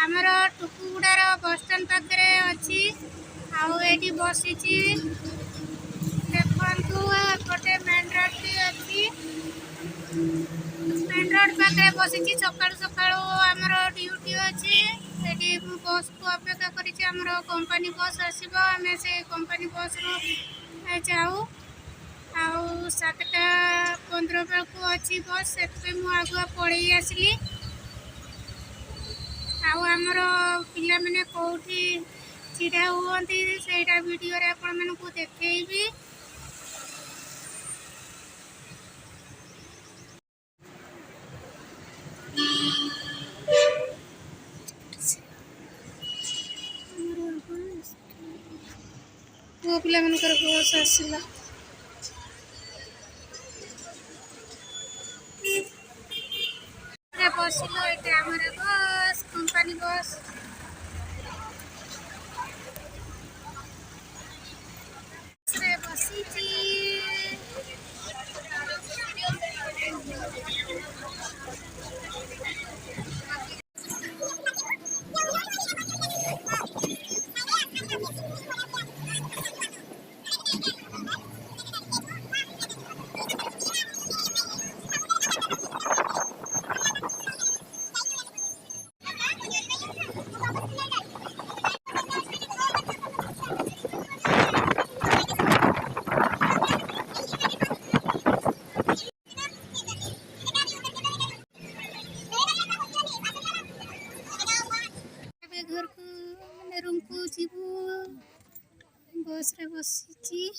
आमर टुकुगुड़ार bus stand पाखे अच्छी आठी बसी देखु एपटे मेन रोड भी अच्छी मेन रोड पाखे बसी सका सका आमर ड्यूटी अच्छी ये बस को अपेक्षा कर कंपनी बस आसो आम से कंपनी बस रु जाऊ आउ 7:15 बेलू अच्छी बस से आगुआ पड़े आसली आमर पिला मैंने कौटी छिड़ा हुंती से वीडियो आपण मानू देखी पुओ पिला मनकर बस आसला बसिल ये आमर बस कंपनी बस बसी घर को मैंने रूम को जीवु बस रे बसी